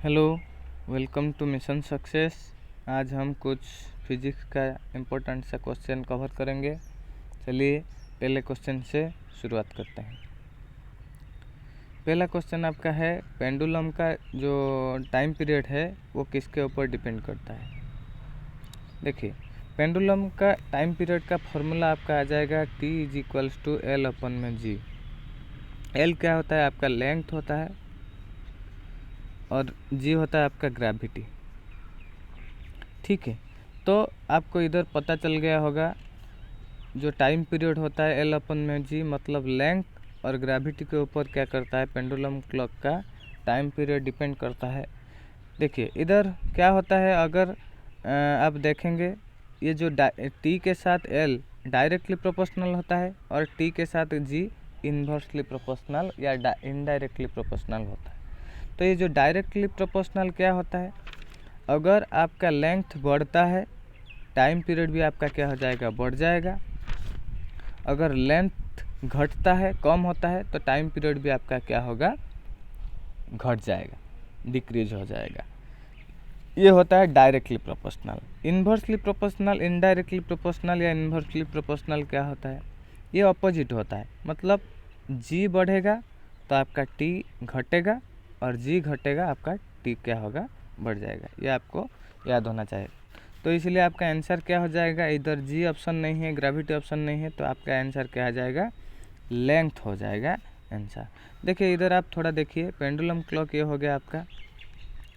Hello, welcome to mission success. आज हम कुछ फिजिक्स का इम्पोर्टेंट सा क्वेश्चन कवर करेंगे। चलिए पहले क्वेश्चन से शुरुआत करते हैं। पहला क्वेश्चन आपका है, पेंडुलम का जो टाइम पीरियड है वो किसके ऊपर डिपेंड करता है। देखिए, पेंडुलम का टाइम पीरियड का फॉर्मूला आपका आ जाएगा T=L/g। L क्या होता है? आपका लेंथ होता है और g होता है आपका ग्रेविटी। ठीक है, तो आपको इधर पता चल गया होगा जो टाइम पीरियड होता है L/g मतलब लेंथ और ग्रेविटी के ऊपर क्या करता है, पेंडुलम क्लॉक का टाइम पीरियड डिपेंड करता है। देखिए इधर क्या होता है, अगर आप देखेंगे ये जो t के साथ L डायरेक्टली प्रोपोर्शनल होता है और t के साथ g इन्वर्सली प्रोपोर्शनल या इनडायरेक्टली प्रोपोर्शनल होता है। तो ये जो डायरेक्टली प्रोपोर्शनल क्या होता है, अगर आपका लेंथ बढ़ता है टाइम पीरियड भी आपका क्या हो जाएगा, बढ़ जाएगा। अगर लेंथ घटता है, कम होता है, तो टाइम पीरियड भी आपका क्या होगा, घट जाएगा, डिक्रीज हो जाएगा। ये होता है directly proportional. Inversely proportional, indirectly proportional या इन्वर्सली प्रोपोर्शनल क्या होता है, ये अपोजिट होता है। मतलब g बढ़ेगा तो आपका t घटेगा और g घटेगा आपका t क्या होगा, बढ़ जाएगा। ये आपको याद होना चाहिए। तो इसलिए आपका आंसर क्या हो जाएगा, इधर g ऑप्शन नहीं है, ग्रेविटी ऑप्शन नहीं है, तो आपका आंसर क्या आ जाएगा, लेंथ हो जाएगा आंसर। देखिए इधर आप थोड़ा देखिए, पेंडुलम क्लॉक ये हो गया आपका,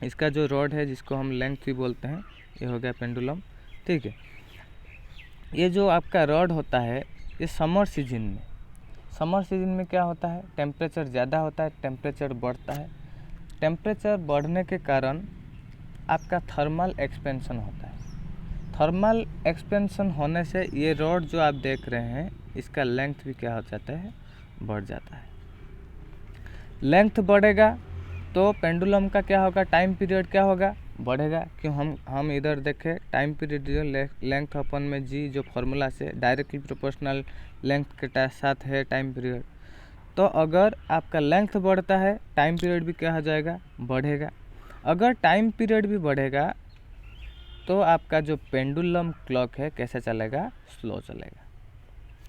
इसका जो रॉड है जिसको हम लेंथ भी बोलते हैं, ये हो गया पेंडुलम। ठीक है, ये जो आपका रॉड होता है ये समर सीजन में क्या होता है, टेम्परेचर ज़्यादा होता है, टेम्परेचर बढ़ता है। टेम्परेचर बढ़ने के कारण आपका थर्मल एक्सपेंशन होता है। थर्मल एक्सपेंशन होने से ये रॉड जो आप देख रहे हैं इसका लेंथ भी क्या हो जाता है, बढ़ जाता है। लेंथ बढ़ेगा तो पेंडुलम का क्या होगा, टाइम पीरियड क्या होगा, बढ़ेगा। क्यों, हम इधर देखें टाइम पीरियड जो लेंथ अपन में जी जो फॉर्मूला से डायरेक्टली प्रोपोर्शनल लेंथ के साथ है टाइम पीरियड। तो अगर आपका लेंथ बढ़ता है टाइम पीरियड भी क्या हो जाएगा, बढ़ेगा। अगर टाइम पीरियड भी बढ़ेगा तो आपका जो पेंडुलम क्लॉक है कैसे चलेगा, स्लो चलेगा।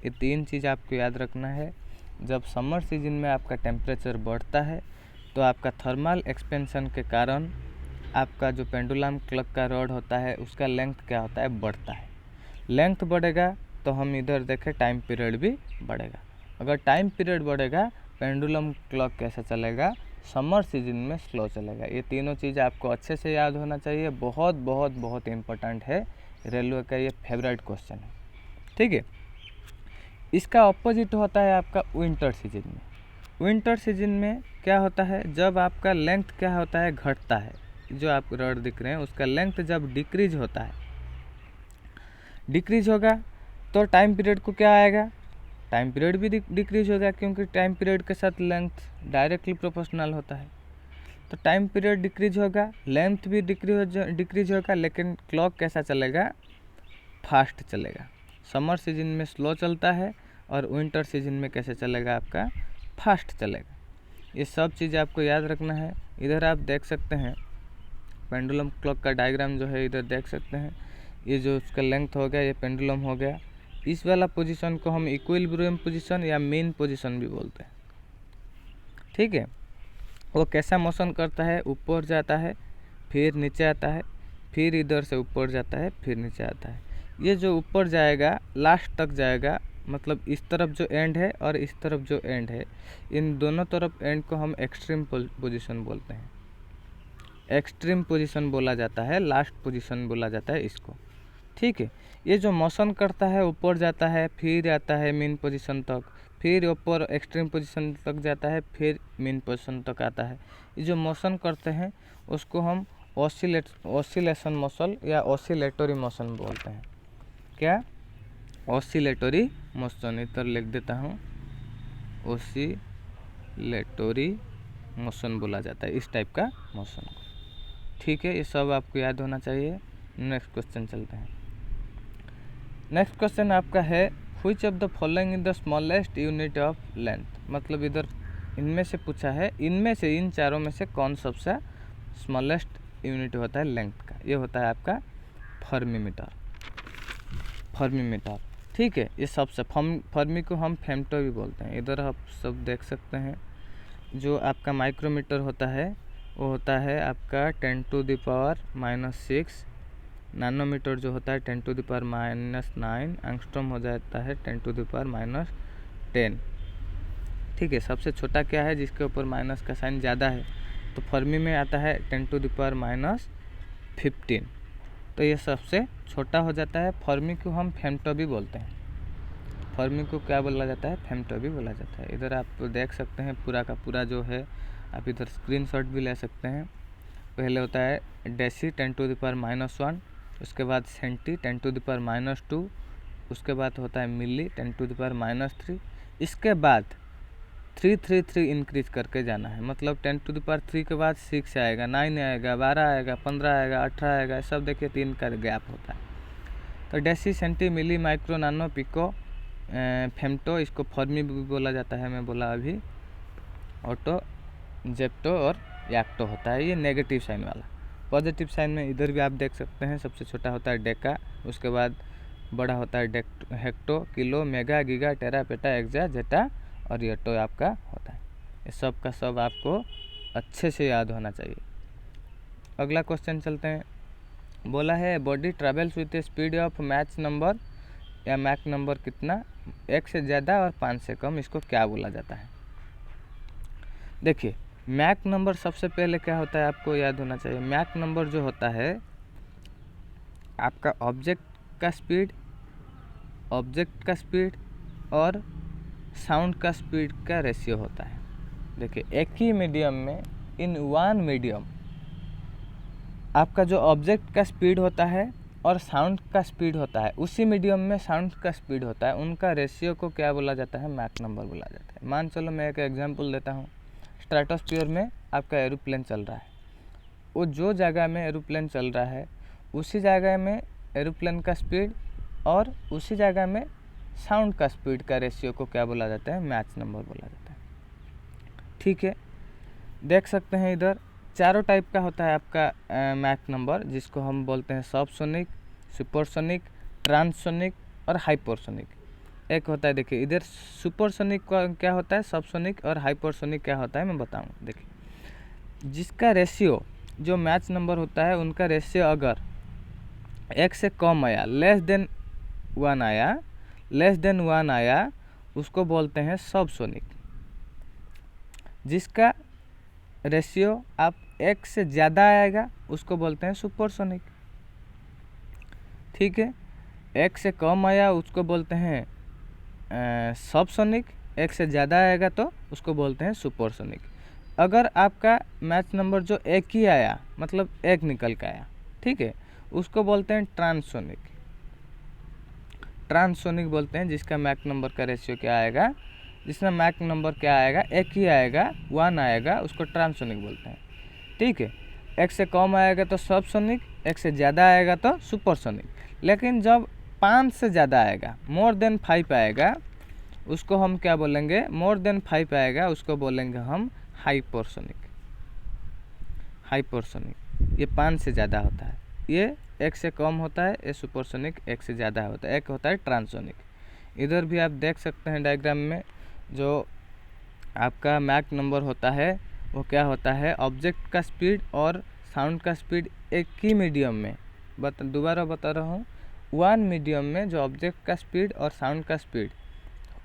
ये तीन चीज़ आपको याद रखना है। जब समर सीजन में आपका टेम्परेचर बढ़ता है तो आपका थर्मल एक्सपेंशन के कारण आपका जो पेंडुलम क्लॉक का रॉड होता है उसका लेंथ क्या होता है, बढ़ता है। लेंथ बढ़ेगा तो हम इधर देखें टाइम पीरियड भी बढ़ेगा। अगर टाइम पीरियड बढ़ेगा पेंडुलम क्लॉक कैसा चलेगा, समर सीजन में स्लो चलेगा। ये तीनों चीज़ आपको अच्छे से याद होना चाहिए। बहुत बहुत बहुत इम्पोर्टेंट है, रेलवे का ये फेवरेट क्वेश्चन है। ठीक है, इसका ऑपोजिट होता है आपका विंटर सीजन में। विंटर सीजन में क्या होता है, जब आपका लेंथ क्या होता है, घटता है। जो आप रॉड दिख रहे हैं उसका लेंथ जब डिक्रीज होता है, डिक्रीज होगा तो टाइम पीरियड को क्या आएगा, टाइम पीरियड भी डिक्रीज होगा, क्योंकि टाइम पीरियड के साथ लेंथ डायरेक्टली प्रोपोर्शनल होता है। तो टाइम पीरियड डिक्रीज होगा, लेंथ भी डिक्रीज होगा, लेकिन क्लॉक कैसा चलेगा, फास्ट चलेगा। समर सीजन में स्लो चलता है और विंटर सीजन में कैसे चलेगा, आपका फास्ट चलेगा। ये सब चीज़ आपको याद रखना है। इधर आप देख सकते हैं पेंडुलम क्लॉक का डायग्राम जो है, इधर देख सकते हैं। ये जो उसका लेंथ हो गया, ये पेंडुलम हो गया। इस वाला पोजीशन को हम इक्विलिब्रियम पोजीशन या मीन पोजीशन भी बोलते हैं। ठीक है, वो कैसा मोशन करता है, ऊपर जाता है फिर नीचे आता है, फिर इधर से ऊपर जाता है फिर नीचे आता है। ये जो ऊपर जाएगा लास्ट तक जाएगा, मतलब इस तरफ जो एंड है और इस तरफ जो एंड है, इन दोनों तरफ एंड को हम एक्सट्रीम पोजीशन बोलते हैं। एक्सट्रीम पोजीशन बोला जाता है, लास्ट पोजीशन बोला जाता है इसको। ठीक है, ये जो मोशन करता है ऊपर जाता है फिर आता है मीन पोजीशन तक, फिर ऊपर एक्सट्रीम पोजीशन तक जाता है, फिर मीन पोजीशन तक आता है। ये जो मोशन करते हैं उसको हम ऑसिलेशन मोशन या ऑसिलेटरी मोशन बोलते हैं। क्या, ऑसिलेटरी मोशन, इधर लिख देता हूँ, ऑसिलेटरी मोशन बोला जाता है इस टाइप का मोशन को। ठीक है, ये सब आपको याद होना चाहिए। नेक्स्ट क्वेश्चन चलते हैं। नेक्स्ट क्वेश्चन आपका है, which of the following is the smallest unit of length. मतलब इधर इनमें से पूछा है, इनमें से इन चारों में से कौन सबसे स्मॉलेस्ट यूनिट होता है लेंथ का, ये होता है आपका फर्मी मीटर। ठीक है, ये सबसे फर्मी को हम फेम्टो भी बोलते हैं। इधर आप सब देख सकते हैं, जो आपका माइक्रोमीटर होता है वो होता है आपका 10⁻⁻⁶। नैनोमीटर जो होता है 10⁻⁻⁹। एंगस्ट्रॉम हो जाता है 10⁻⁻10। ठीक है, सबसे छोटा क्या है जिसके ऊपर माइनस का साइन ज़्यादा है, तो फर्मी में आता है 10⁻⁻15। तो ये सबसे छोटा हो जाता है। फर्मी को हम फेम्टो भी बोलते हैं। फर्मी को क्या बोला जाता है? फेम्टो भी बोला जाता है। इधर आप देख सकते हैं पूरा का पूरा जो है, आप इधर स्क्रीनशॉट भी ले सकते हैं। पहले होता है डेसी 10⁻⁻1, उसके बाद सेंटी 10⁻⁻2, उसके बाद होता है मिली 10⁻⁻3। इसके बाद 333 इंक्रीज करके जाना है, मतलब 10⁻3 के बाद 6 आएगा, 9 आएगा, 12 आएगा, 15 आएगा, 18 आएगा, सब देखिए 3 का गैप होता है। तो डेसी, सेंटी, मिली, माइक्रो, नानो, पिको, फेम्टो, इसको फर्मी भी बोला जाता है, मैं बोला अभी। ऑटो, जेप्टो और याक्टो होता है, ये नेगेटिव साइन वाला। पॉजिटिव साइन में इधर भी आप देख सकते हैं, सबसे छोटा होता है डेका, उसके बाद बड़ा होता है हेक्टो, किलो, मेगा, गीगा, टेरा, पेटा, एक्सा, जेटा और यटो आपका होता है। ये सब का सब आपको अच्छे से याद होना चाहिए। अगला क्वेश्चन चलते हैं। बोला है body travels with A speed of match number या मैक नंबर कितना, 1 से ज़्यादा और 5 से कम, इसको क्या बोला जाता है? देखिए, मैक नंबर सबसे पहले क्या होता है आपको याद होना चाहिए। मैक नंबर जो होता है आपका ऑब्जेक्ट का स्पीड और साउंड का स्पीड का रेशियो होता है। देखिए, एक ही मीडियम में, इन वन मीडियम, आपका जो ऑब्जेक्ट का स्पीड होता है और साउंड का स्पीड होता है, उसी मीडियम में साउंड का स्पीड होता है, उनका रेशियो को क्या बोला जाता है? मैक नंबर बोला जाता है। मान चलो मैं एक एग्जांपल देता हूँ। स्ट्रेटोस्फीयर में आपका एरोप्लेन चल रहा है, वो जो जगह में एरोप्लेन चल रहा है उसी जगह में एरोप्लेन का स्पीड और उसी जगह में साउंड का स्पीड का रेशियो को क्या बोला जाता है? मैच नंबर बोला जाता है। ठीक है, देख सकते हैं इधर चारों टाइप का होता है आपका मैक नंबर, जिसको हम बोलते हैं सबसोनिक, सुपरसोनिक, ट्रांससोनिक और हाइपरसोनिक। एक होता है, देखिए इधर सुपरसोनिक का क्या होता है, सबसोनिक, और हाइपरसोनिक क्या होता है मैं बताऊँ। देखिए, जिसका रेशियो जो मैच नंबर होता है, उनका रेशियो अगर 1 से कम आया, लेस देन 1 आया, उसको बोलते हैं सबसोनिक। जिसका रेशियो आप 1 से ज़्यादा आएगा उसको बोलते हैं सुपरसोनिक। ठीक है, 1 से कम आया उसको बोलते हैं सबसोनिक, 1 से ज़्यादा आएगा तो उसको बोलते हैं सुपरसोनिक। अगर आपका मैच नंबर जो 1 ही आया, मतलब 1 निकल के आया, ठीक है, उसको बोलते हैं ट्रांससोनिक बोलते हैं। जिसका मैक नंबर का रेशियो क्या आएगा, जिसमें मैक नंबर क्या आएगा, 1 ही आएगा, 1 आएगा, उसको ट्रांससोनिक बोलते हैं। ठीक है, 1 से कम आएगा तो सबसोनिक, 1 से ज़्यादा आएगा तो सुपरसोनिक। लेकिन जब 5 से ज़्यादा आएगा, मोर देन 5 आएगा, उसको हम क्या बोलेंगे? मोर देन 5 आएगा उसको बोलेंगे हम हाइपरसोनिक। ये 5 से ज़्यादा होता है, ये 1 से कम होता है, ये सुपरसोनिक 1 से ज़्यादा होता है। एक होता है ट्रांससोनिक। इधर भी आप देख सकते हैं डायग्राम में, जो आपका मैक नंबर होता है वो क्या होता है, ऑब्जेक्ट का स्पीड और साउंड का स्पीड एक ही मीडियम में, दोबारा बता रहा हूँ, 1 मीडियम में जो ऑब्जेक्ट का स्पीड और साउंड का स्पीड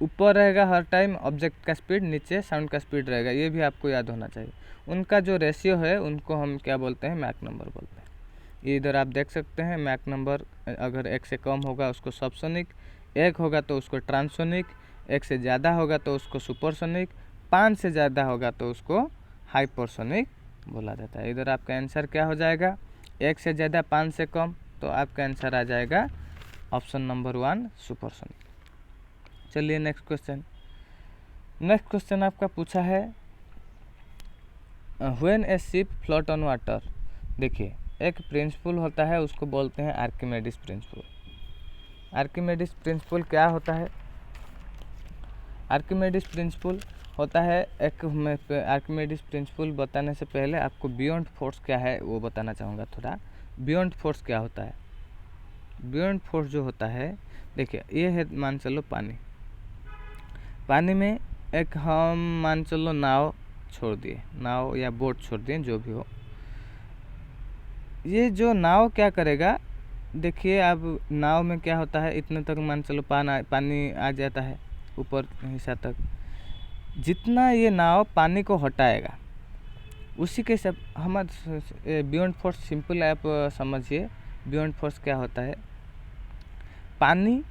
ऊपर रहेगा हर टाइम, ऑब्जेक्ट का स्पीड नीचे साउंड का स्पीड रहेगा, ये भी आपको याद होना चाहिए। उनका जो रेशियो है उनको हम क्या बोलते हैं? मैक नंबर बोलते हैं। ये इधर आप देख सकते हैं, मैक नंबर अगर 1 से कम होगा उसको सबसोनिक, 1 होगा तो उसको ट्रांससोनिक, 1 से ज़्यादा होगा तो उसको सुपरसोनिक, 5 से ज़्यादा होगा तो उसको हाइपरसोनिक बोला जाता है। इधर आपका आंसर क्या हो जाएगा? 1 से ज़्यादा, 5 से कम, तो आपका आंसर आ जाएगा ऑप्शन नंबर 1 सुपरसोनिक। चलिए नेक्स्ट क्वेश्चन आपका पूछा है when A ship float on water. देखिए, एक प्रिंसिपल होता है, उसको बोलते हैं आर्किमेडिस प्रिंसिपल। आर्किमेडिस प्रिंसिपल क्या होता है? आर्किमेडिस प्रिंसिपल होता है एक, मैं आर्किमिडीज प्रिंसिपल बताने से पहले आपको बियॉन्ड फोर्स क्या है वो बताना चाहूँगा थोड़ा। बियॉन्ड फोर्स क्या होता है? बियॉन्ड फोर्स जो होता है, देखिए ये है, मान चलो पानी में एक हम मान चलो नाव छोड़ दिए, नाव या बोट छोड़ दिए, जो भी हो। ये जो नाव क्या करेगा, देखिए अब नाव में क्या होता है, इतने तक मान चलो पानी आ जाता है ऊपर हिस्सा तक। जितना ये नाव पानी को हटाएगा उसी के सब हमारे बियॉन्ड फोर्स सिंपल आप समझिए। बियॉन्ड फोर्स क्या होता है? पानी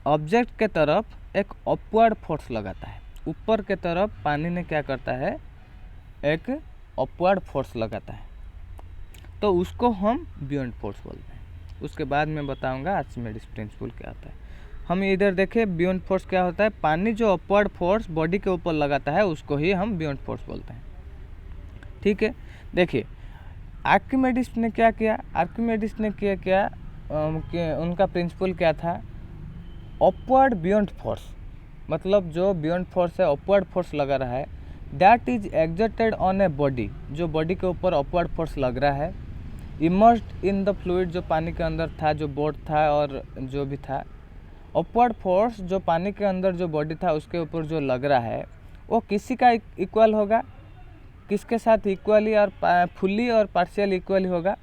ऑब्जेक्ट के तरफ एक अपवर्ड फोर्स लगाता है, ऊपर के तरफ पानी ने क्या करता है, एक अपवर्ड फोर्स लगाता है, तो उसको हम बियॉन्ड फोर्स बोलते हैं। उसके बाद मैं बताऊंगा आर्किमिडीज प्रिंसिपल क्या होता है। हम इधर देखें बियॉन्ड फोर्स क्या होता है, पानी जो अपवर्ड फोर्स बॉडी के ऊपर लगाता है उसको ही हम बियॉन्ड फोर्स बोलते हैं। ठीक है, देखिए आर्किमिडीज ने क्या किया, आर्किमिडीज ने क्या उनका प्रिंसिपल क्या था, अपवर्ड बियॉन्ड फोर्स, मतलब जो बियॉन्ड फोर्स है, अपवर्ड फोर्स लगा रहा है, that is exerted on a body, जो बॉडी के ऊपर अपवर्ड फोर्स लग रहा है, इमर्स्ड इन द फ्लूइड, जो पानी के अंदर था, जो बोट था और जो भी था। अपवर्ड फोर्स जो पानी के अंदर जो बॉडी था उसके ऊपर जो लग रहा है वो किसी का इक्वल होगा, किसके साथ इक्वली और फुल्ली और पार्शियल इक्वली होगा,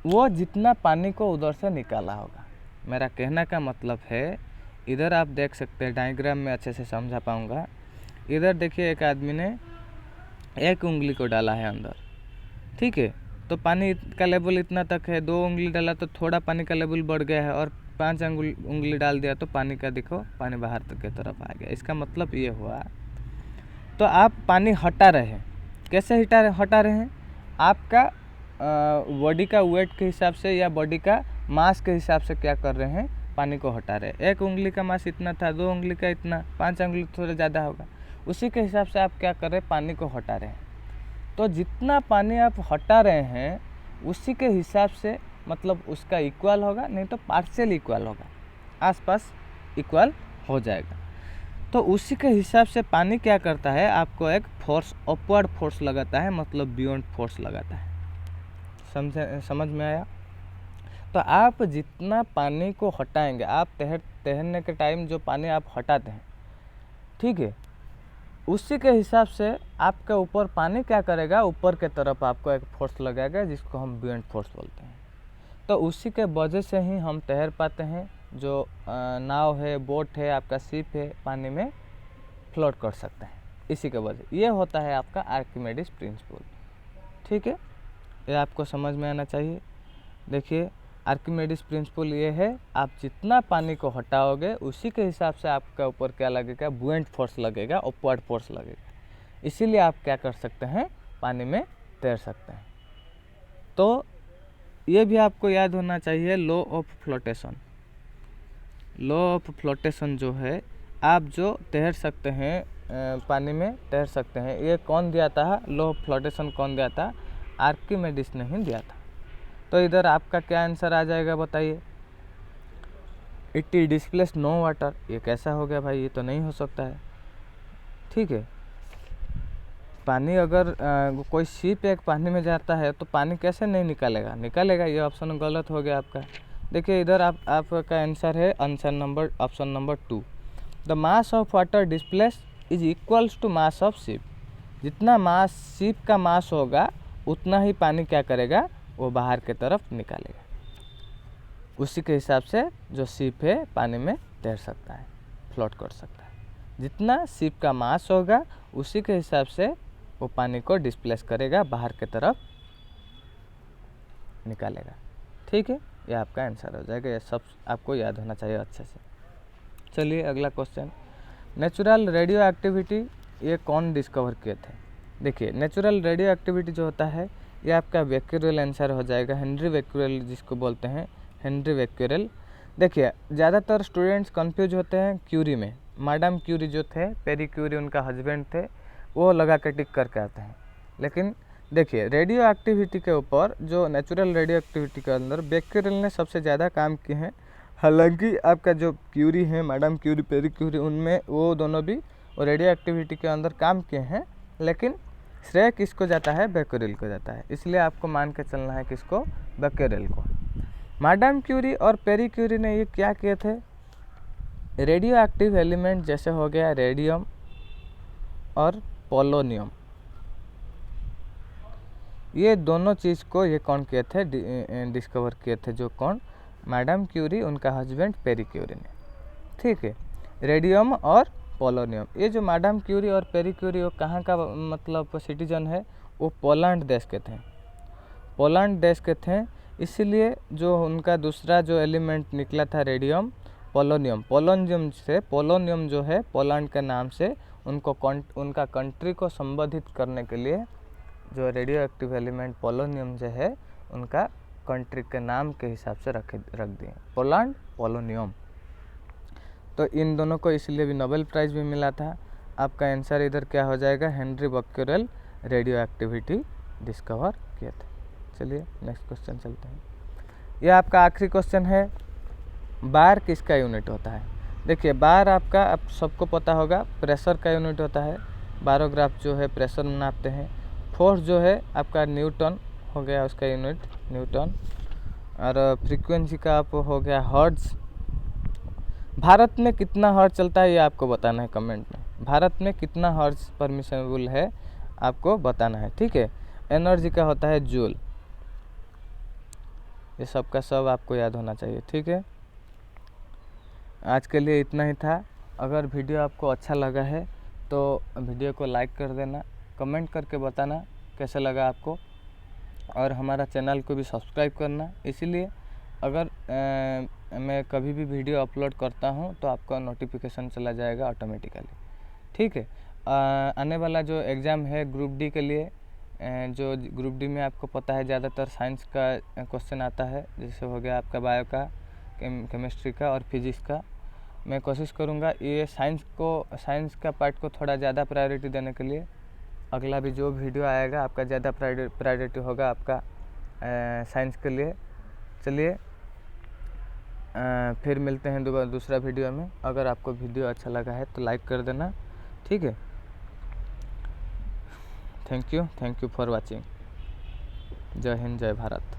वो जितना पानी को उधर से निकाला होगा। मेरा कहना का मतलब है, इधर आप देख सकते हैं डायग्राम में अच्छे से समझा पाऊँगा। इधर देखिए एक आदमी ने एक उंगली को डाला है अंदर, ठीक है, तो पानी का लेवल इतना तक है, 2 उंगली डाला तो थोड़ा पानी का लेवल बढ़ गया है, और 5 उंगली डाल दिया तो पानी का देखो पानी बाहर तक की तरफ आ गया। इसका मतलब ये हुआ, तो आप पानी हटा रहे हैं, कैसे हटा रहे हैं, आपका बॉडी का वेट के हिसाब से या बॉडी का मास के हिसाब से क्या कर रहे हैं, पानी को हटा रहे हैं। 1 उंगली का मास इतना था, 2 उंगली का इतना, 5 उंगली थोड़ा ज़्यादा होगा, उसी के हिसाब से आप क्या कर रहे हैं, पानी को हटा रहे हैं। तो जितना पानी आप हटा रहे हैं उसी के हिसाब से मतलब उसका इक्वल होगा, नहीं तो पार्शियल इक्वल होगा, आसपास इक्वल हो जाएगा। तो उसी के हिसाब से पानी क्या करता है, आपको एक फोर्स, अपवर्ड फोर्स लगाता है, मतलब बियॉन्ड फोर्स लगाता है। समझ में आया? तो आप जितना पानी को हटाएंगे, आप तैरने के टाइम जो पानी आप हटाते हैं, ठीक है, उसी के हिसाब से आपके ऊपर पानी क्या करेगा, ऊपर के तरफ आपको एक फोर्स लगाएगा जिसको हम बियॉन्ड फोर्स बोलते हैं। तो उसी के वजह से ही हम तैर पाते हैं, जो नाव है, बोट है, आपका शिप है, पानी में फ्लोट कर सकते हैं, इसी के वजह। ये होता है आपका आर्किमिडीज प्रिंसिपल। ठीक है, ये आपको समझ में आना चाहिए। देखिए आर्किमिडीज प्रिंसिपल ये है, आप जितना पानी को हटाओगे उसी के हिसाब से आपका ऊपर क्या लगेगा, बुएंट फोर्स लगेगा, अपवर्ड फोर्स लगेगा। इसीलिए आप क्या कर सकते हैं, पानी में तैर सकते हैं। तो ये भी आपको याद होना चाहिए, law of flotation. Law of flotation जो है, आप जो तैर सकते हैं, पानी में तैर सकते हैं, ये कौन दिया था, लॉ ऑफ फ्लोटेशन कौन दिया था, आर्किमिडीज ने ही दिया था। तो इधर आपका क्या आंसर आ जाएगा बताइए, इट डिस्प्लेस नो वाटर। ये कैसा हो गया भाई, ये तो नहीं हो सकता है। ठीक है, पानी अगर कोई शिप एक पानी में जाता है तो पानी कैसे नहीं निकालेगा, निकालेगा। ये ऑप्शन गलत हो गया आपका। देखिए इधर आपका आंसर है option number 2। The mass of water displace is equals to mass of ship. जितना मास शिप का मास होगा उतना ही पानी क्या करेगा, वो बाहर की तरफ निकालेगा। उसी के हिसाब से जो शिप है पानी में तैर सकता है, फ्लोट कर सकता है। जितना शिप का मास होगा उसी के हिसाब से वो पानी को डिस्प्लेस करेगा, बाहर की तरफ निकालेगा। ठीक है, ये आपका आंसर हो जाएगा। ये सब आपको याद होना चाहिए अच्छे से। चलिए अगला क्वेश्चन, नेचुरल रेडियो एक्टिविटी ये कौन डिस्कवर किए थे। देखिए नेचुरल रेडियो एक्टिविटी जो होता है ये आपका बेक्यूरेल आंसर हो जाएगा, हेनरी बेक्यूरेल जिसको बोलते हैं, हेनरी बेक्यूरेल। देखिए ज़्यादातर स्टूडेंट्स कंफ्यूज होते हैं क्यूरी में। मैडम क्यूरी जो थे, पेरी क्यूरी उनका हस्बैंड थे, वो लगा के टिक करके आते हैं। लेकिन देखिए रेडियो एक्टिविटी के ऊपर, जो नेचुरल रेडियो एक्टिविटी के अंदर बेक्यूरेल ने सबसे ज़्यादा काम किए हैं। हालांकि आपका जो क्यूरी है, मैडम क्यूरी, पेरी क्यूरी, उनमें वो दोनों भी वो रेडियो एक्टिविटी के अंदर काम किए हैं, लेकिन श्रेय किसको जाता है? बेक्यूरेल को जाता है। इसलिए आपको मान के चलना है किसको? बेक्यूरेल को। मैडम क्यूरी और पेरी क्यूरी ने ये क्या किए थे? रेडियो एक्टिव एलिमेंट जैसे हो गया रेडियम और पोलोनियम, ये दोनों चीज़ को ये कौन किए थे? डिस्कवर किए थे। जो कौन? मैडम क्यूरी, उनका हस्बैंड पेरी क्यूरी ने। ठीक है, रेडियम और पोलोनियम। ये जो मैडम क्यूरी और पेरी क्यूरी वो कहाँ का मतलब सिटीजन है? वो पोलैंड देश के थे। पोलैंड देश के थे, इसीलिए जो उनका दूसरा जो एलिमेंट निकला था रेडियम पोलोनियम, पोलोनियम से, पोलोनियम जो है पोलैंड के नाम से उनको उनका कंट्री को संबोधित करने के लिए जो रेडियो एक्टिव एलिमेंट पोलोनियम जो है उनका कंट्री के नाम के हिसाब से रख दिए, पोलैंड पोलोनियम। तो इन दोनों को इसलिए भी नोबेल प्राइज़ भी मिला था। आपका आंसर इधर क्या हो जाएगा? Henry Becquerel radio activity discover किए थे। चलिए नेक्स्ट क्वेश्चन चलते हैं। यह आपका आखिरी क्वेश्चन है, बार किसका यूनिट होता है? देखिए बार आपका, आप सबको पता होगा, प्रेशर का यूनिट होता है। बारोग्राफ जो है प्रेशर में नापते हैं। फोर्स जो है आपका न्यूटन हो गया, उसका यूनिट न्यूटन। और फ्रीक्वेंसी का आप हो गया हर्ट्ज। भारत में कितना हर्ट्ज चलता है ये आपको बताना है कमेंट में। भारत में कितना हर्ट्ज परमिशनेबल है आपको बताना है, ठीक है। एनर्जी का होता है जूल। ये सब का सब आपको याद होना चाहिए, ठीक है। आज के लिए इतना ही था। अगर वीडियो आपको अच्छा लगा है तो वीडियो को लाइक कर देना, कमेंट करके बताना कैसा लगा आपको, और हमारा चैनल को भी सब्सक्राइब करना। इसीलिए अगर मैं कभी भी वीडियो अपलोड करता हूं तो आपका नोटिफिकेशन चला जाएगा ऑटोमेटिकली, ठीक है। आने वाला जो एग्ज़ाम है ग्रुप डी के लिए, जो ग्रुप डी में आपको पता है ज़्यादातर साइंस का क्वेश्चन आता है, जैसे हो गया आपका बायो का, केमिस्ट्री का और फिजिक्स का। मैं कोशिश करूँगा ये साइंस का पार्ट को थोड़ा ज़्यादा प्रायोरिटी देने के लिए। अगला भी जो वीडियो आएगा आपका ज़्यादा प्रायोरिटी होगा आपका साइंस के लिए। चलिए फिर मिलते हैं दूसरा वीडियो में। अगर आपको वीडियो अच्छा लगा है तो लाइक कर देना, ठीक है। Thank you for watching. जय हिंद, जय भारत।